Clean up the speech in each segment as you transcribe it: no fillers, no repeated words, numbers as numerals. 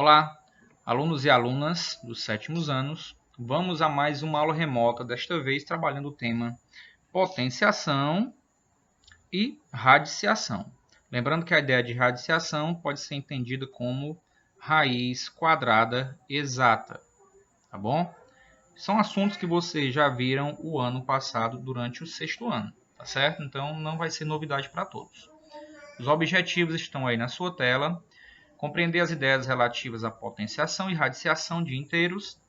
Olá, alunos e alunas dos 7º anos. Vamos a mais uma aula remota, desta vez trabalhando o tema potenciação e radiciação. Lembrando que a ideia de radiciação pode ser entendida como raiz quadrada exata, tá bom? São assuntos que vocês já viram o ano passado durante o 6º ano, tá certo? Então não vai ser novidade para todos. Os objetivos estão aí na sua tela. Compreender as ideias relativas à potenciação e radiciação de inteiros,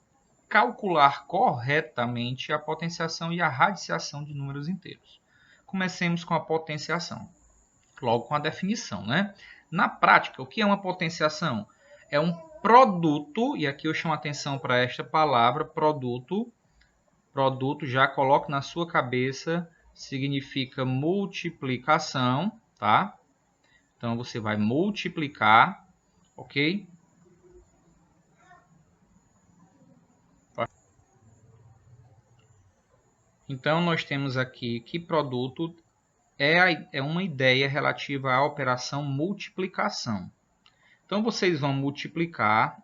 calcular corretamente a potenciação e a radiciação de números inteiros. Comecemos com a potenciação, logo com a definição, né? Na prática, o que é uma potenciação? É um produto, e aqui eu chamo a atenção para esta palavra, produto. Produto, já coloque na sua cabeça, significa multiplicação, tá? Então, você vai multiplicar, ok? Então, nós temos aqui que produto é uma ideia relativa à operação multiplicação. Então, vocês vão multiplicar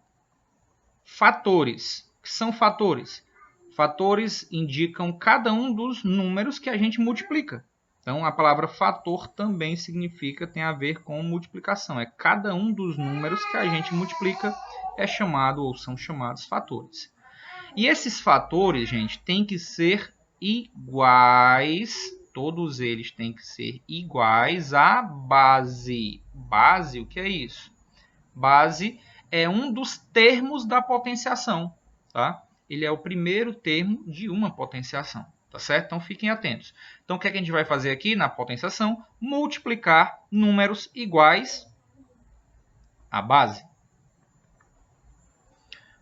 fatores. O que são fatores? Fatores indicam cada um dos números que a gente multiplica. Então, a palavra fator também significa, tem a ver com multiplicação. É cada um dos números que a gente multiplica é chamado ou são chamados fatores. E esses fatores, gente, têm que ser iguais, todos eles têm que ser iguais à base. Base, o que é isso? Base é um dos termos da potenciação, tá? Ele é o primeiro termo de uma potenciação, tá certo? Então fiquem atentos. Então o que é que a gente vai fazer aqui na potenciação? Multiplicar números iguais à base.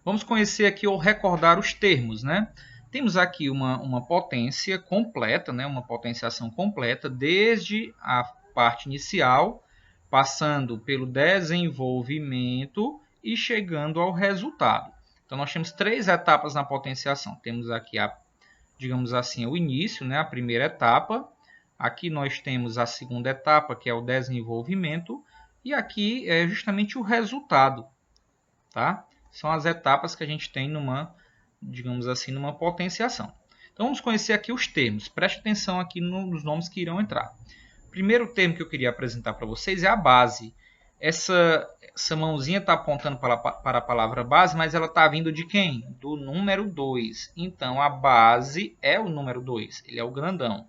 Vamos conhecer aqui ou recordar os termos, né? Temos aqui uma potência completa, né? Uma potenciação completa, desde a parte inicial, passando pelo desenvolvimento e chegando ao resultado. Então, nós temos 3 etapas na potenciação. Temos aqui, digamos assim, o início, né? A primeira etapa. Aqui nós temos a segunda etapa, que é o desenvolvimento. E aqui é justamente o resultado, tá? São as etapas que a gente tem digamos assim, numa potenciação. Então, vamos conhecer aqui os termos. Preste atenção aqui nos nomes que irão entrar. O primeiro termo que eu queria apresentar para vocês é a base. Essa mãozinha está apontando para a palavra base, mas ela está vindo de quem? Do número 2. Então, a base é o número 2. Ele é o grandão.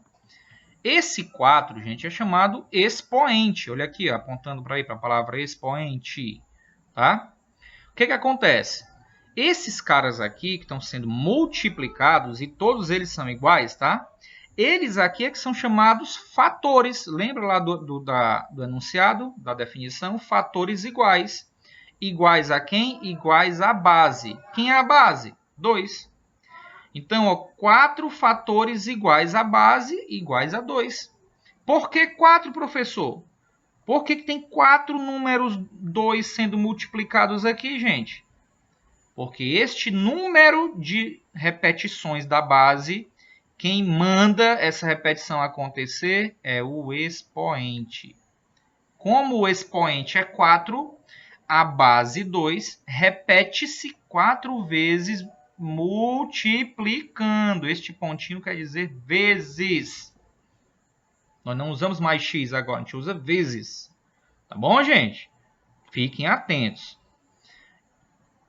Esse 4, gente, é chamado expoente. Olha aqui, ó, apontando para a palavra expoente. Tá? O que acontece? Esses caras aqui que estão sendo multiplicados, e todos eles são iguais, tá? Eles aqui é que são chamados fatores. Lembra lá do enunciado, da definição? Fatores iguais. Iguais a quem? Iguais à base. Quem é a base? 2. Então, ó, 4 fatores iguais à base, iguais a 2. Por que 4, professor? Por que tem 4 números 2 sendo multiplicados aqui, gente? Porque este número de repetições da base, quem manda essa repetição acontecer é o expoente. Como o expoente é 4, a base 2 repete-se 4 vezes multiplicando. Este pontinho quer dizer vezes. Nós não usamos mais x agora, a gente usa vezes. Tá bom, gente? Fiquem atentos.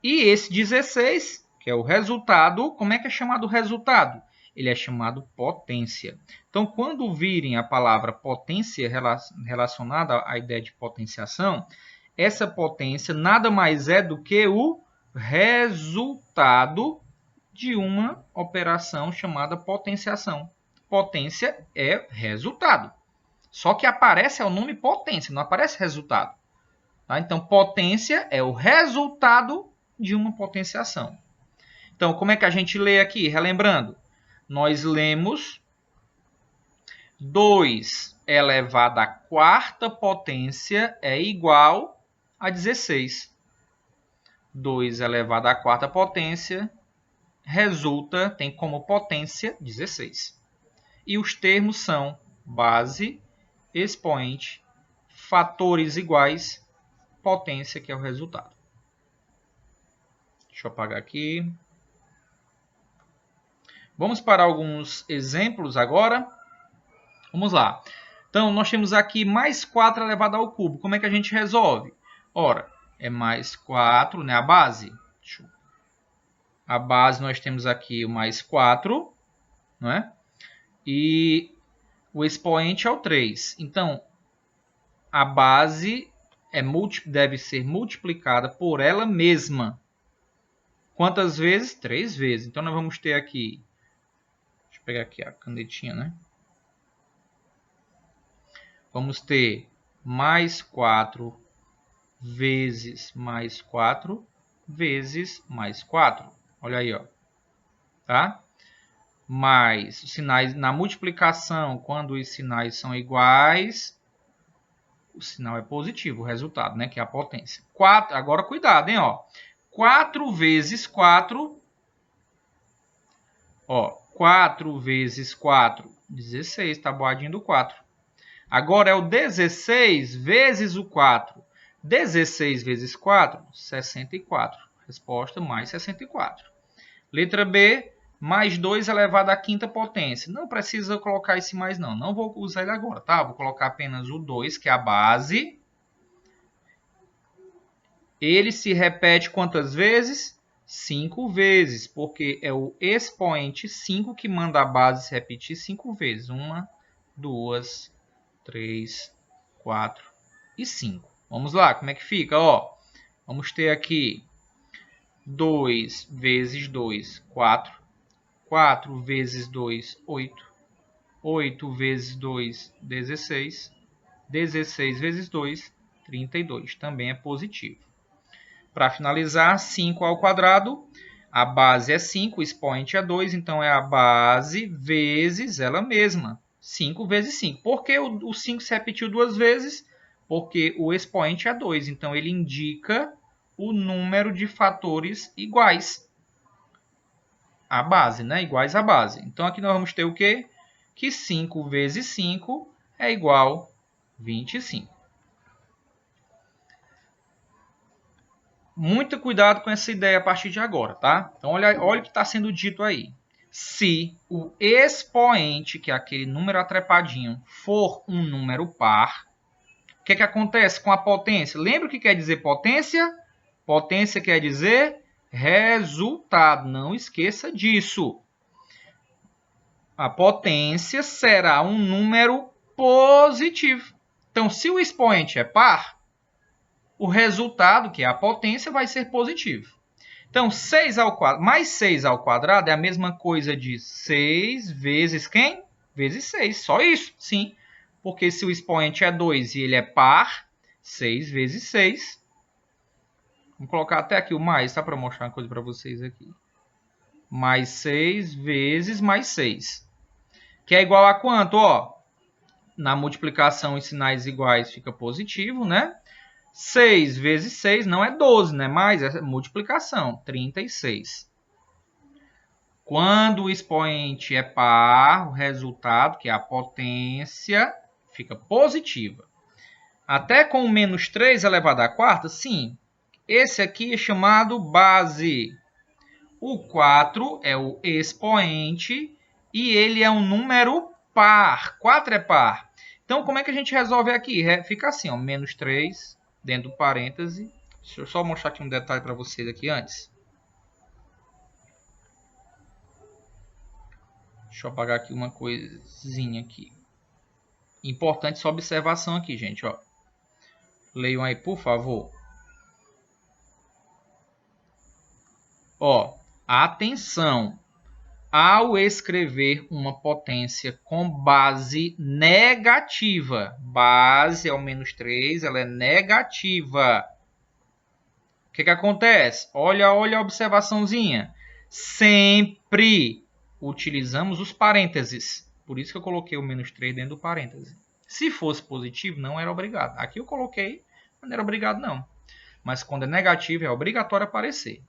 E esse 16, que é o resultado, como é que é chamado o resultado? Ele é chamado potência. Então, quando virem a palavra potência relacionada à ideia de potenciação, essa potência nada mais é do que o resultado de uma operação chamada potenciação. Potência é resultado. Só que aparece o nome potência, não aparece resultado. Tá? Então, potência é o resultado de uma potenciação. Então, como é que a gente lê aqui? Relembrando, nós lemos 2 elevado à quarta potência é igual a 16. 2 elevado à quarta potência tem como potência 16. E os termos são base, expoente, fatores iguais, potência, que é o resultado. Deixa eu apagar aqui. Vamos para alguns exemplos agora. Vamos lá. Então, nós temos aqui mais 4 elevado ao cubo. Como é que a gente resolve? Ora, é mais 4, né? A base. A base nós temos aqui o mais 4, não é? E o expoente é o 3. Então, a base deve ser multiplicada por ela mesma. Quantas vezes? 3 vezes. Então, nós vamos ter aqui... Deixa eu pegar aqui a canetinha, né? Vamos ter mais 4 vezes mais 4 vezes mais 4. Olha aí, ó. Tá? Mais os sinais na multiplicação, quando os sinais são iguais, o sinal é positivo, o resultado, né? Que é a potência. 4, agora cuidado, hein? Ó. 4 vezes 4. Ó, 4 vezes 4, 16, tabuadinho do 4. Agora é o 16 vezes o 4. 16 vezes 4, 64. Resposta mais 64. Letra B, mais 2 elevado à quinta potência. Não precisa colocar esse mais não. Não vou usar ele agora, tá? Vou colocar apenas o 2, que é a base. Ele se repete quantas vezes? 5 vezes, porque é o expoente 5 que manda a base se repetir 5 vezes. 1, 2, 3, 4 e 5. Vamos lá, como é que fica? Ó, vamos ter aqui 2 vezes 2, 4. 4 vezes 2, 8. 8 vezes 2, 16. 16 vezes 2, 32. Também é positivo. Para finalizar, 5 ao quadrado. A base é 5, o expoente é 2. Então, é a base vezes ela mesma. 5 vezes 5. Por que o 5 se repetiu 2 vezes? Porque o expoente é 2. Então, ele indica o número de fatores iguais à base, né? Iguais à base. Então, aqui nós vamos ter o quê? Que 5 vezes 5 é igual a 25. Muito cuidado com essa ideia a partir de agora, tá? Então, olha o que está sendo dito aí. Se o expoente, que é aquele número atrepadinho, for um número par, o que acontece com a potência? Lembra o que quer dizer potência? Potência quer dizer resultado. Não esqueça disso. A potência será um número positivo. Então, se o expoente é par, o resultado, que é a potência, vai ser positivo. Então, 6 ao quadrado, mais 6 ao quadrado é a mesma coisa de 6 vezes quem? Vezes 6. Só isso, sim. Porque se o expoente é 2 e ele é par, 6 vezes 6. Vamos colocar até aqui o mais, tá? Para mostrar uma coisa para vocês aqui. Mais 6 vezes mais 6. Que é igual a quanto? Ó, na multiplicação em sinais iguais fica positivo, né? 6 vezes 6 não é 12, né? Mas é multiplicação, 36. Quando o expoente é par, o resultado, que é a potência, fica positiva. Até com o menos 3 elevado à quarta, sim. Esse aqui é chamado base. O 4 é o expoente e ele é um número par. 4 é par. Então, como é que a gente resolve aqui? Fica assim, ó, menos 3 dentro do parêntese. Deixa eu só mostrar aqui um detalhe para vocês aqui antes. Deixa eu apagar aqui uma coisinha aqui. Importante só observação aqui, gente. Ó. Leiam aí, por favor. Ó, atenção. Ao escrever uma potência com base negativa, base é o menos 3, ela é negativa. O que acontece? Olha a observaçãozinha. Sempre utilizamos os parênteses. Por isso que eu coloquei o menos 3 dentro do parêntese. Se fosse positivo, não era obrigado. Aqui eu coloquei, não era obrigado não. Mas quando é negativo, é obrigatório aparecer.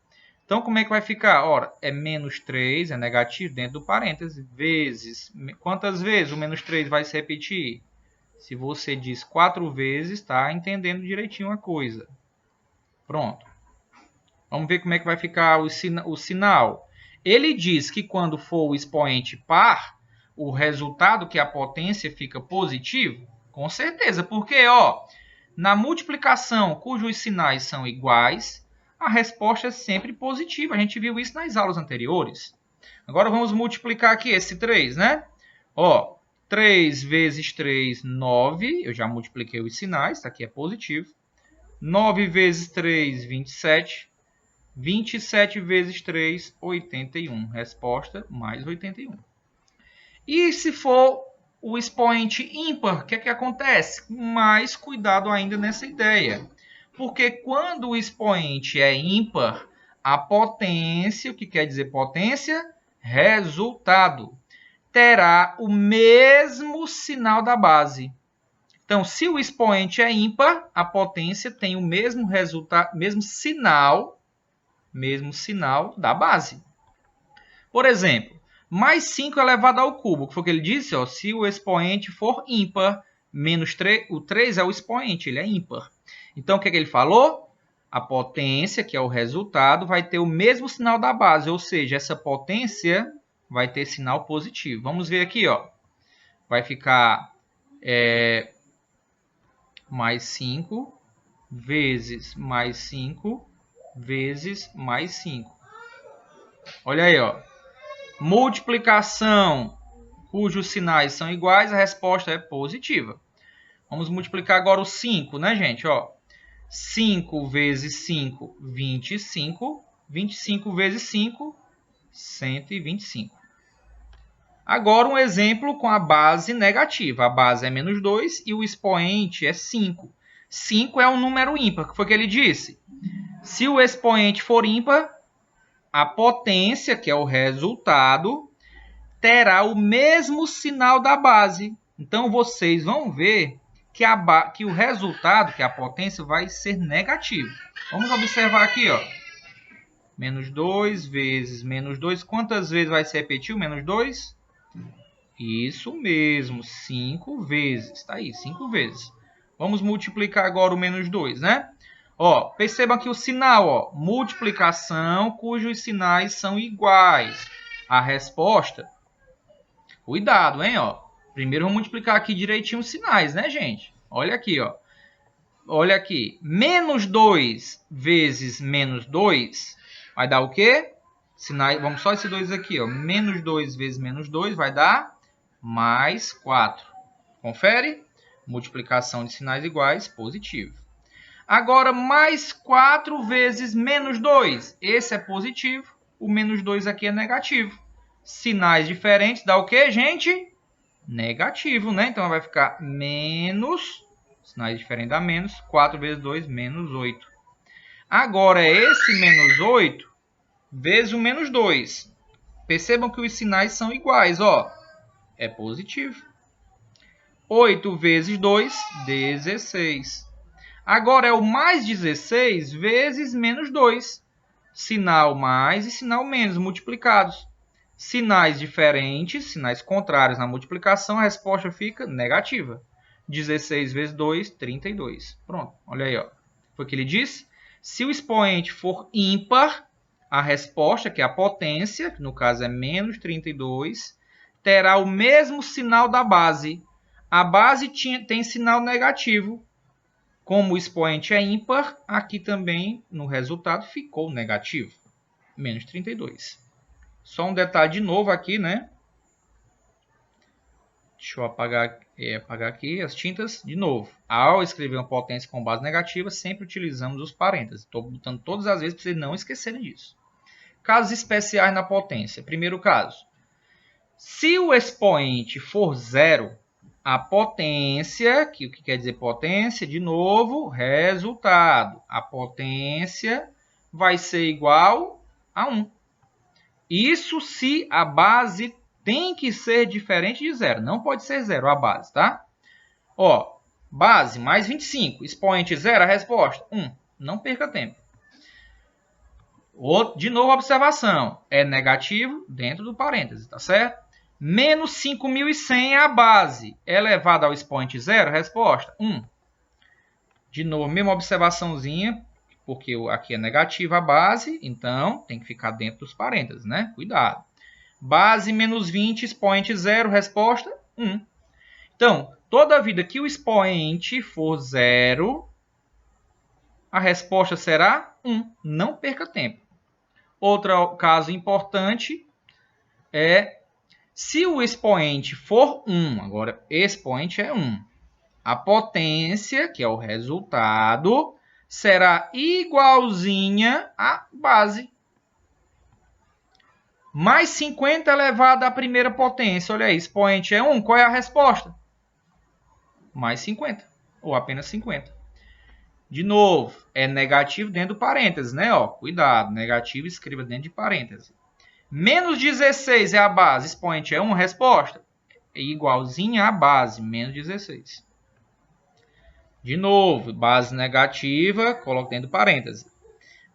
Então, como é que vai ficar? Ora, é menos 3, é negativo, dentro do parêntese, vezes. Quantas vezes o menos 3 vai se repetir? Se você diz 4 vezes, está entendendo direitinho a coisa. Pronto. Vamos ver como é que vai ficar o sinal. Ele diz que quando for o expoente par, o resultado, que é a potência, fica positivo? Com certeza, porque na multiplicação cujos sinais são iguais, a resposta é sempre positiva. A gente viu isso nas aulas anteriores. Agora vamos multiplicar aqui esse 3, né? 3 vezes 3, 9. Eu já multipliquei os sinais, isso aqui é positivo. 9 vezes 3, 27. 27 vezes 3, 81. Resposta, mais 81. E se for o expoente ímpar, o que é que acontece? Mais cuidado ainda nessa ideia. Porque quando o expoente é ímpar, a potência, o que quer dizer potência? Resultado. Terá o mesmo sinal da base. Então, se o expoente é ímpar, a potência tem o mesmo resultado, mesmo sinal da base. Por exemplo, mais 5 elevado ao cubo, que foi o que ele disse, se o expoente for ímpar, menos 3, o 3 é o expoente, ele é ímpar. Então, o que ele falou? A potência, que é o resultado, vai ter o mesmo sinal da base, ou seja, essa potência vai ter sinal positivo. Vamos ver aqui, vai ficar mais 5 vezes mais 5 vezes mais 5. Olha aí, multiplicação cujos sinais são iguais, a resposta é positiva. Vamos multiplicar agora o 5, né, gente? 5 vezes 5, 25. 25 vezes 5, 125. Agora um exemplo com a base negativa. A base é menos 2 e o expoente é 5. 5 é um número ímpar, que foi o que ele disse. Se o expoente for ímpar, a potência, que é o resultado, terá o mesmo sinal da base. Então, vocês vão ver que o resultado, que é a potência, vai ser negativo. Vamos observar aqui, menos 2 vezes menos 2. Quantas vezes vai se repetir o menos 2? Isso mesmo, 5 vezes. Está aí, 5 vezes. Vamos multiplicar agora o menos 2, né? Percebam aqui o sinal, multiplicação cujos sinais são iguais. A resposta, cuidado, hein, primeiro vamos multiplicar aqui direitinho os sinais, né, gente? Olha aqui, olha aqui, menos 2 vezes menos 2 vai dar o quê? Sinais, vamos só esse 2 aqui, menos 2 vezes menos 2 vai dar mais 4. Confere? Multiplicação de sinais iguais, positivo. Agora, mais 4 vezes menos 2. Esse é positivo, o menos 2 aqui é negativo. Sinais diferentes dá o quê, gente? Negativo, né? Então, vai ficar menos, sinais diferentes dá menos, 4 vezes 2, menos 8. Agora, esse menos 8 vezes o menos 2. Percebam que os sinais são iguais, é positivo. 8 vezes 2, 16. Agora é o mais 16 vezes menos 2. Sinal mais e sinal menos multiplicados. Sinais diferentes, sinais contrários na multiplicação, a resposta fica negativa. 16 vezes 2, 32. Pronto, olha aí. Foi o que ele disse. Se o expoente for ímpar, a resposta, que é a potência, que no caso é menos 32, terá o mesmo sinal da base. A base tem sinal negativo. Como o expoente é ímpar, aqui também no resultado ficou negativo. Menos 32. Só um detalhe de novo aqui, né? Deixa eu apagar aqui as tintas de novo. Ao escrever uma potência com base negativa, sempre utilizamos os parênteses. Estou botando todas as vezes para vocês não esquecerem disso. Casos especiais na potência. Primeiro caso. Se o expoente for zero, a potência, o que quer dizer potência? De novo, resultado. A potência vai ser igual a 1. Isso se a base tem que ser diferente de zero. Não pode ser zero a base, tá? Base mais 25. Expoente zero, a resposta 1. Não perca tempo. De novo, observação. É negativo dentro do parêntese, tá certo? Menos 5.100 é a base. Elevado ao expoente zero, resposta 1. De novo, mesma observaçãozinha. porque aqui é negativa a base, então tem que ficar dentro dos parênteses, né? Cuidado. Base menos 20, expoente 0, resposta 1. Então, toda vida que o expoente for 0, a resposta será 1. Não perca tempo. Outro caso importante é se o expoente for 1, agora expoente é 1, a potência, que é o resultado, será igualzinha à base. Mais 50 elevado à primeira potência. Olha aí, expoente é 1, qual é a resposta? Mais 50, ou apenas 50. De novo, é negativo dentro do parênteses, né? Ó, cuidado, negativo escreva dentro de parênteses. Menos 16 é a base, expoente é 1, resposta? É igualzinha à base, menos 16. De novo, base negativa, coloco dentro do parênteses.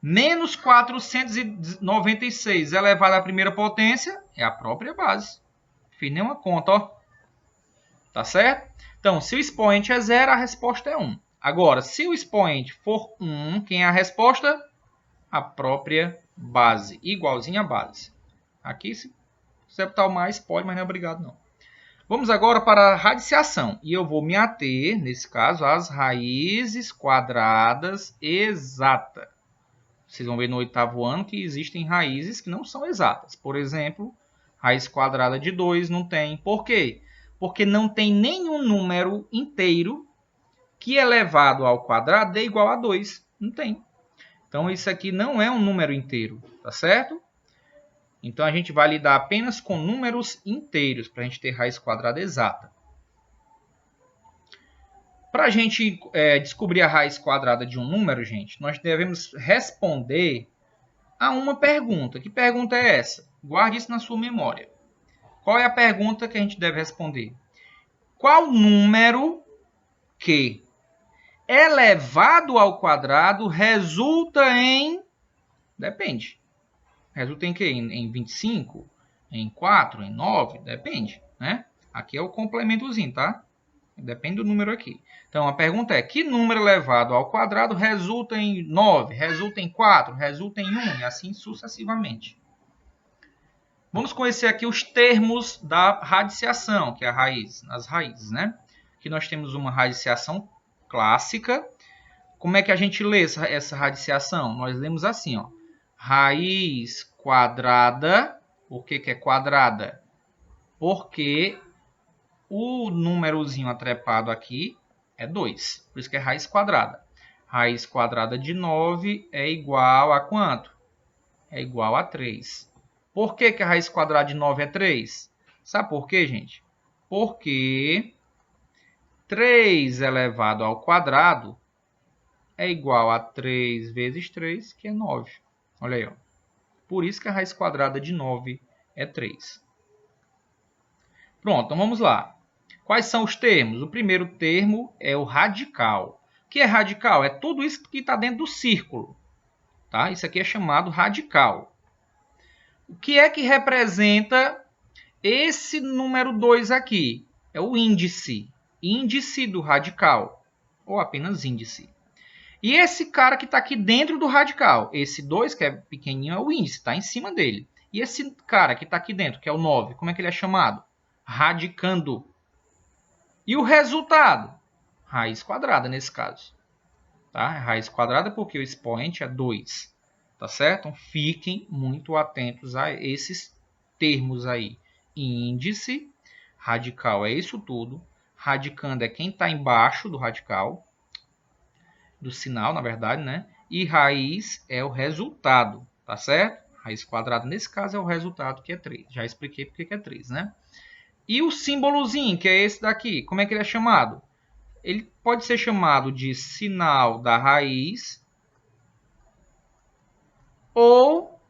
Menos 496 elevado à primeira potência é a própria base. Fiz nenhuma conta, ó. Tá certo? Então, se o expoente é 0, a resposta é 1. Agora, se o expoente for 1, quem é a resposta? A própria base, igualzinha à base. Aqui, se quiser botar o mais, pode, mas não é obrigado, não. Vamos agora para a radiciação. E eu vou me ater, nesse caso, às raízes quadradas exatas. Vocês vão ver no 8º ano que existem raízes que não são exatas. Por exemplo, raiz quadrada de 2 não tem. Por quê? Porque não tem nenhum número inteiro que elevado ao quadrado dê igual a 2. Não tem. Então, isso aqui não é um número inteiro, tá certo? Então, a gente vai lidar apenas com números inteiros para a gente ter raiz quadrada exata. Para a gente descobrir a raiz quadrada de um número, gente, nós devemos responder a uma pergunta. Que pergunta é essa? Guarde isso na sua memória. Qual é a pergunta que a gente deve responder? Qual número que elevado ao quadrado resulta em... Depende. Resulta em quê? Em 25? Em 4? Em 9? Depende, né? Aqui é o complementozinho, tá? Depende do número aqui. Então, a pergunta é, que número elevado ao quadrado resulta em 9, resulta em 4, resulta em 1, e assim sucessivamente. Vamos conhecer aqui os termos da radiciação, que é a raiz, as raízes, né? Aqui nós temos uma radiciação clássica. Como é que a gente lê essa radiciação? Nós lemos assim, ó. Raiz quadrada. Por que é quadrada? Porque o númerozinho atrepado aqui é 2. Por isso que é raiz quadrada. Raiz quadrada de 9 é igual a quanto? É igual a 3. Por que a raiz quadrada de 9 é 3? Sabe por quê, gente? Porque 3 elevado ao quadrado é igual a 3 vezes 3, que é 9. Olha aí, ó. Por isso que a raiz quadrada de 9 é 3. Pronto, então vamos lá. Quais são os termos? O primeiro termo é o radical. O que é radical? É tudo isso que está dentro do círculo. Tá? Isso aqui é chamado radical. O que é que representa esse número 2 aqui? É o índice. Índice do radical. Ou apenas índice. E esse cara que está aqui dentro do radical, esse 2 que é pequenininho, é o índice, está em cima dele. E esse cara que está aqui dentro, que é o 9, como é que ele é chamado? Radicando. E o resultado? Raiz quadrada nesse caso. Tá? Raiz quadrada porque o expoente é 2. Tá certo? Então, fiquem muito atentos a esses termos aí. Índice, radical é isso tudo. Radicando é quem está embaixo do radical. Do sinal, na verdade, né? E raiz é o resultado, tá certo? Raiz quadrada, nesse caso, é o resultado, que é 3. Já expliquei porque que é 3, né? E o símbolozinho, que é esse daqui, como é que ele é chamado? Ele pode ser chamado de sinal da raiz ou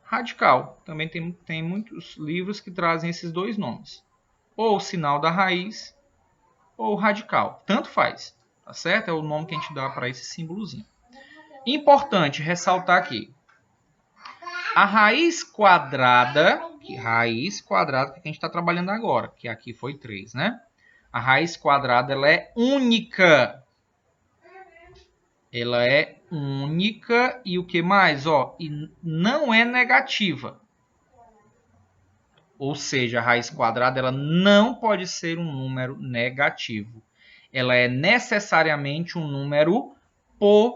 radical. Também tem muitos livros que trazem esses dois nomes. Ou sinal da raiz ou radical. Tanto faz, tá certo? É o nome que a gente dá para esse símbolozinho. Importante ressaltar aqui. A raiz quadrada, que a gente está trabalhando agora, que aqui foi 3, né? A raiz quadrada ela é única. Ela é única e o que mais? Ó, e não é negativa. Ou seja, a raiz quadrada ela não pode ser um número negativo. Ela é necessariamente um número positivo.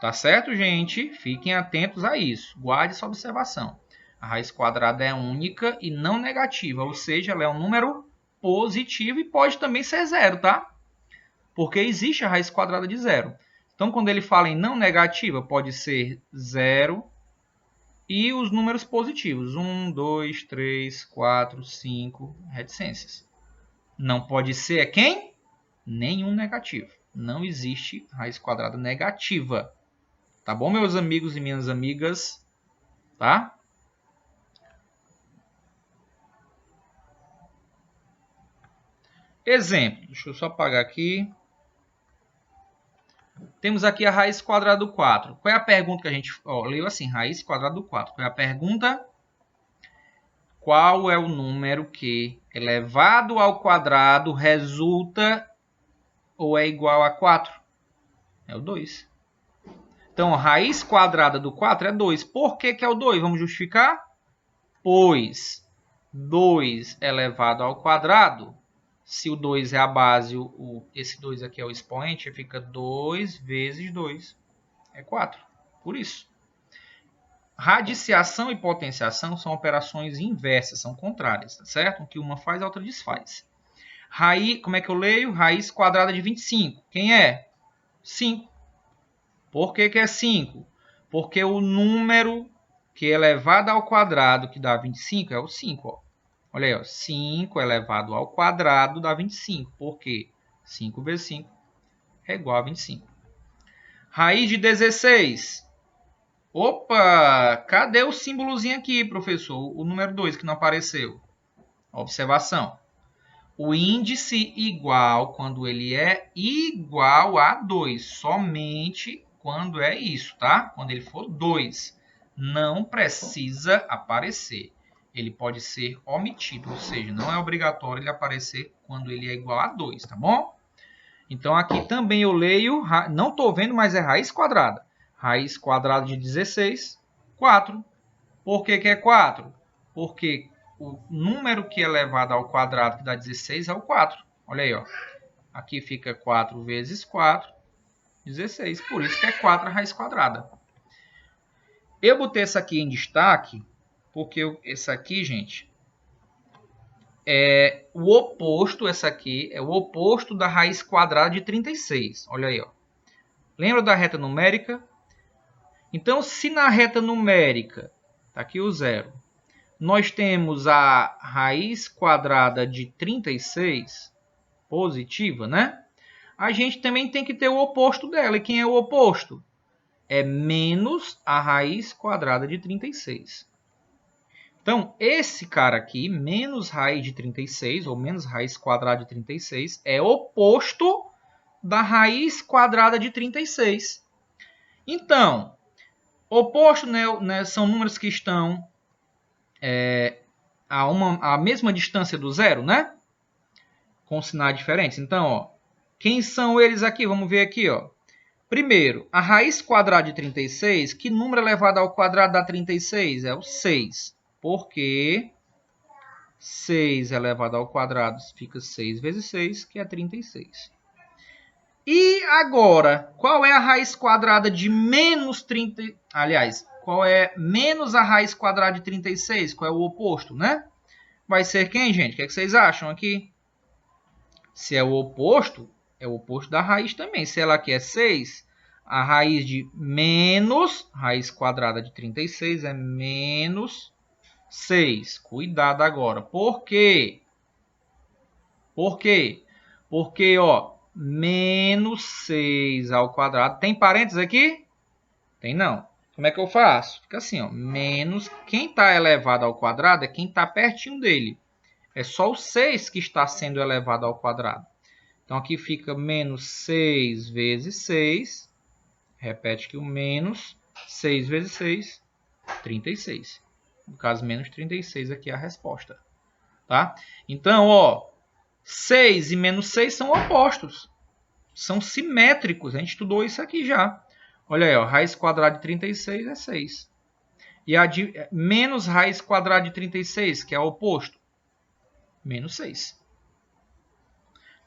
Tá certo, gente? Fiquem atentos a isso. Guarde essa observação. A raiz quadrada é única e não negativa, ou seja, ela é um número positivo e pode também ser zero, tá? Porque existe a raiz quadrada de zero. Então, quando ele fala em não negativa, pode ser zero e os números positivos. 1, 2, 3, 4, 5, reticências. Não pode ser é quem? Nenhum negativo. Não existe raiz quadrada negativa. Tá bom, meus amigos e minhas amigas? Tá? Exemplo. Deixa eu só apagar aqui. Temos aqui a raiz quadrada do 4. Qual é a pergunta que a gente... leu assim, raiz quadrada do 4. Qual é a pergunta? Qual é o número que, elevado ao quadrado, resulta ou é igual a 4? É o 2. Então, a raiz quadrada do 4 é 2. Por que é o 2? Vamos justificar? Pois 2 elevado ao quadrado, se o 2 é a base, esse 2 aqui é o expoente, fica 2 vezes 2. É 4. Por isso. Radiciação e potenciação são operações inversas, são contrárias, tá certo? O que uma faz, a outra desfaz. Como é que eu leio? Raiz quadrada de 25. Quem é? 5. Por que é 5? Porque o número que é elevado ao quadrado, que dá 25, é o 5. Ó. Olha aí, ó. 5 elevado ao quadrado dá 25. Por quê? 5 vezes 5 é igual a 25. Raiz de 16. Opa! Cadê o símbolozinho aqui, professor? O número 2 que não apareceu. Observação. O índice igual, quando ele é igual a 2. Somente quando é isso, tá? Quando ele for 2. Não precisa aparecer. Ele pode ser omitido, ou seja, não é obrigatório ele aparecer quando ele é igual a 2, tá bom? Então, aqui também eu leio, não estou vendo, mas é raiz quadrada. Raiz quadrada de 16, 4. Por que é 4? Porque o número que é elevado ao quadrado, que dá 16, é o 4. Olha aí, ó. Aqui fica 4 vezes 4, 16. Por isso que é 4 a raiz quadrada. Eu botei essa aqui em destaque, porque essa aqui, gente, é o oposto, essa aqui é o oposto da raiz quadrada de 36. Olha aí, ó. Lembra da reta numérica? Então, se na reta numérica, tá aqui o zero, nós temos a raiz quadrada de 36, positiva, né? A gente também tem que ter o oposto dela. E quem é o oposto? É menos a raiz quadrada de 36. Então, esse cara aqui, menos raiz de 36, ou menos raiz quadrada de 36, é oposto da raiz quadrada de 36. Então, oposto, né, são números que estão a mesma distância do zero, né? Com sinais diferentes. Então, ó, quem são eles aqui? Vamos ver aqui, ó. Primeiro, a raiz quadrada de 36, que número elevado ao quadrado dá 36? É o 6. Porque 6 elevado ao quadrado fica 6 vezes 6, que é 36. E agora, qual é a raiz quadrada de menos 30? Aliás, qual é menos a raiz quadrada de 36? Qual é o oposto, né? Vai ser quem, gente? O que vocês acham aqui? Se é o oposto da raiz também. Se ela aqui é 6, a raiz de menos, raiz quadrada de 36 é menos 6. Cuidado agora. Por quê? Por quê? Porque, ó, menos 6 ao quadrado. Tem parênteses aqui? Tem não. Como é que eu faço? Fica assim, ó. Menos, quem está elevado ao quadrado é quem está pertinho dele. É só o 6 que está sendo elevado ao quadrado. Então, aqui fica menos 6 vezes 6. Repete que o menos 6 vezes 6, 36. No caso, menos 36 aqui é a resposta. Tá? Então, ó, 6 e menos 6 são opostos. são simétricos. A gente estudou isso aqui já. Olha aí, ó, raiz quadrada de 36 é 6. E a de menos raiz quadrada de 36, que é o oposto, menos 6.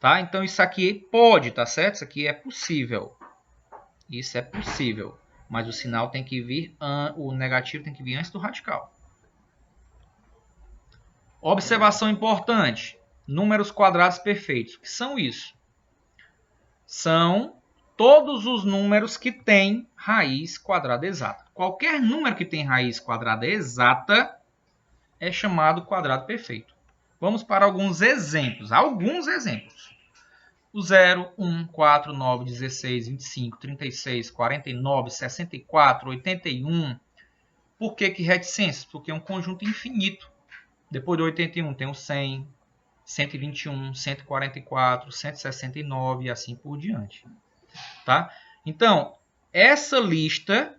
Tá? Então isso aqui pode, tá certo? Isso aqui é possível. Isso é possível. Mas o sinal tem que vir, o negativo tem que vir antes do radical. Observação importante. Números quadrados perfeitos. O que são isso? São todos os números que têm raiz quadrada exata. Qualquer número que tem raiz quadrada exata é chamado quadrado perfeito. Vamos para alguns exemplos. O 0, 1, 4, 9, 16, 25, 36, 49, 64, 81. Por que reticências? Porque é um conjunto infinito. Depois do 81 tem o 100, 121, 144, 169 e assim por diante. Tá? Então, esta lista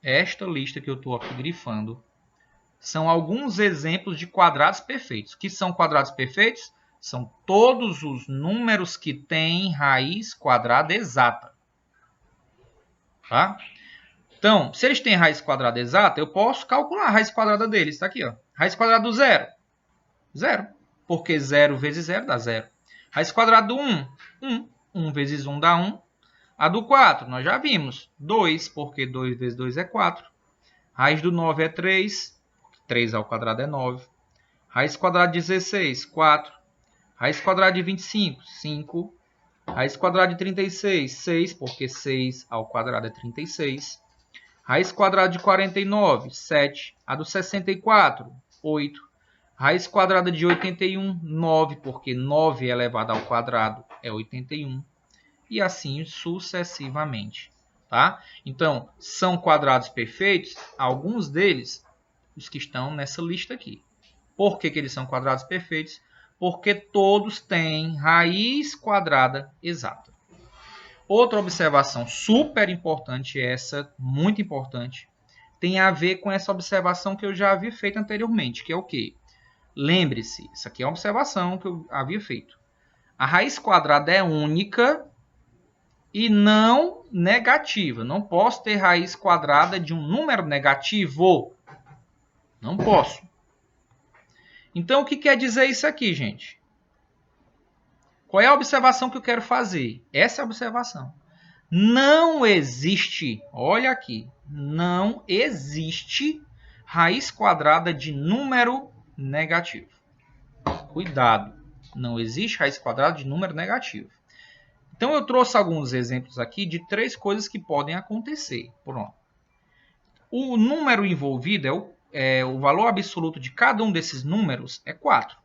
que eu estou aqui grifando, são alguns exemplos de quadrados perfeitos. O que são quadrados perfeitos? São todos os números que têm raiz quadrada exata. Tá? Então, se eles têm raiz quadrada exata, eu posso calcular a raiz quadrada deles. Está aqui, ó. Raiz quadrada do 0. 0. Porque 0 vezes 0 dá 0. Raiz quadrada do 1. 1. 1 vezes 1 dá 1. A do 4, nós já vimos. 2, porque 2 vezes 2 é 4. Raiz do 9 é 3. 3 ao quadrado é 9. Raiz quadrada de 16, 4. Raiz quadrada de 25, 5. Raiz quadrada de 36, 6, porque 6 ao quadrado é 36. Raiz quadrada de 49, 7. A do 64, 8. Raiz quadrada de 81, 9, porque 9 elevado ao quadrado é 81. E assim sucessivamente. Tá? Então, são quadrados perfeitos, alguns deles, os que estão nessa lista aqui. Por que eles são quadrados perfeitos? Porque todos têm raiz quadrada exata. Outra observação super importante, essa muito importante, tem a ver com essa observação que eu já havia feito anteriormente, que é o quê? Lembre-se, isso aqui é uma observação que eu havia feito. A raiz quadrada é única e não negativa. Não posso ter raiz quadrada de um número negativo. Não posso. Então, o que quer dizer isso aqui, gente? Qual é a observação que eu quero fazer? Essa é a observação. Não existe, olha aqui, não existe raiz quadrada de número negativo. Cuidado, não existe raiz quadrada de número negativo. Então, eu trouxe alguns exemplos aqui de 3 coisas que podem acontecer. Pronto. O número envolvido o valor absoluto de cada um desses números é 4.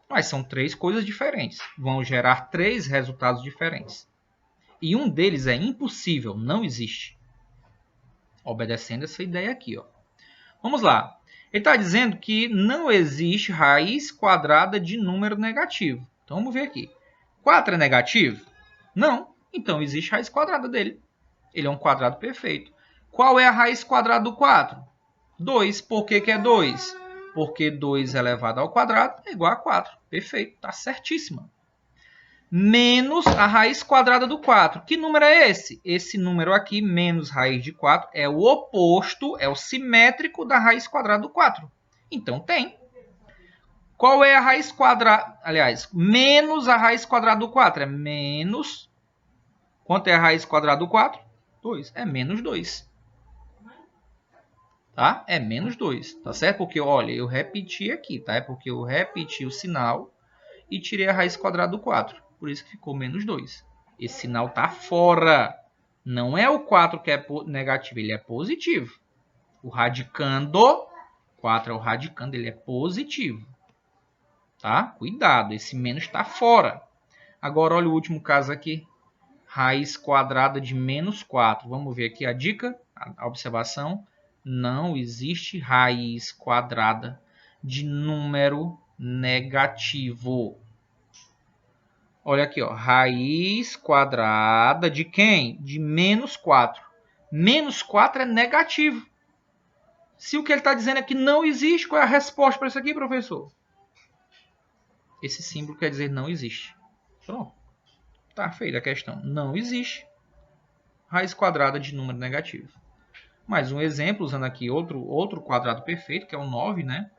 Mas são 3 coisas diferentes. Vão gerar 3 resultados diferentes. E um deles é impossível, não existe. Obedecendo essa ideia aqui. Ó. Vamos lá. Ele está dizendo que não existe raiz quadrada de número negativo. Então vamos ver aqui. 4 é negativo? Não. Então existe raiz quadrada dele. Ele é um quadrado perfeito. Qual é a raiz quadrada do 4? 2. Por que é 2? Porque 2 elevado ao quadrado é igual a 4. Perfeito, está certíssima. Menos a raiz quadrada do 4. Que número é esse? Esse número aqui, menos raiz de 4, é o oposto, é o simétrico da raiz quadrada do 4. Então tem. Qual é a raiz quadrada? Aliás, menos a raiz quadrada do 4. É menos... Quanto é a raiz quadrada do 4? 2. É menos 2. Tá? É menos 2, tá certo? Porque, olha, eu repeti aqui, tá? É porque eu repeti o sinal e tirei a raiz quadrada do 4. Por isso que ficou menos 2. Esse sinal tá fora. Não é o 4 que é negativo, ele é positivo. O radicando, 4 é o radicando, ele é positivo. Tá? Cuidado, esse menos está fora. Agora, olha o último caso aqui. Raiz quadrada de menos 4. Vamos ver aqui a dica, a observação. Não existe raiz quadrada de número negativo. Olha aqui, ó, raiz quadrada de quem? De menos 4. Menos 4 é negativo. Se o que ele está dizendo é que não existe, qual é a resposta para isso aqui, professor? Esse símbolo quer dizer não existe. Pronto. Tá feita a questão. Não existe raiz quadrada de número negativo. Mais um exemplo, usando aqui outro quadrado perfeito, que é o 9, né?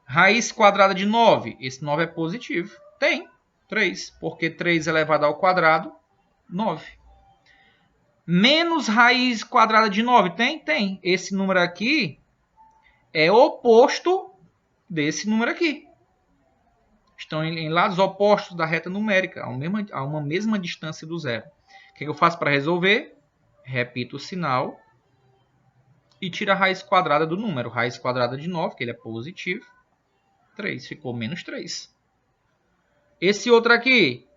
Raiz quadrada de 9. Esse 9 é positivo. Tem 3, porque 3 elevado ao quadrado, 9. Menos raiz quadrada de 9. Tem? Tem. Esse número aqui é oposto desse número aqui. Estão em lados opostos da reta numérica, a uma mesma distância do zero. O que eu faço para resolver? Repito o sinal e tiro a raiz quadrada do número. Raiz quadrada de 9, que ele é positivo. 3, ficou menos 3. Esse outro aqui,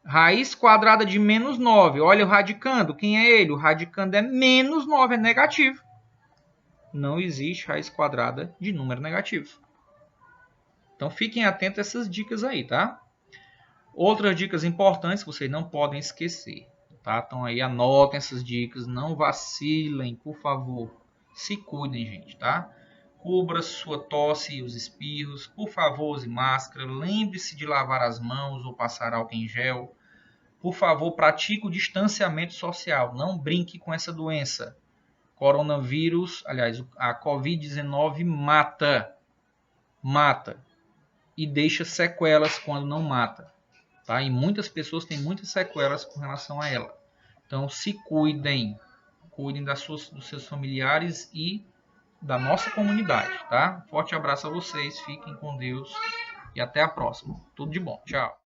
raiz quadrada de menos 9. Olha o radicando. Quem é ele? O radicando é menos 9, é negativo. Não existe raiz quadrada de número negativo. Então fiquem atentos a essas dicas aí, tá? Outras dicas importantes que vocês não podem esquecer, tá? Então aí anotem essas dicas, não vacilem, por favor. Se cuidem, gente, tá? Cubra sua tosse e os espirros, por favor, use máscara. Lembre-se de lavar as mãos ou passar álcool em gel. Por favor, pratique o distanciamento social. Não brinque com essa doença. Coronavírus, aliás, a Covid-19 mata e deixa sequelas quando não mata. Tá? E muitas pessoas têm muitas sequelas com relação a ela. Então, se cuidem. Cuidem dos seus familiares e da nossa comunidade. Tá? Forte abraço a vocês. Fiquem com Deus. E até a próxima. Tudo de bom. Tchau.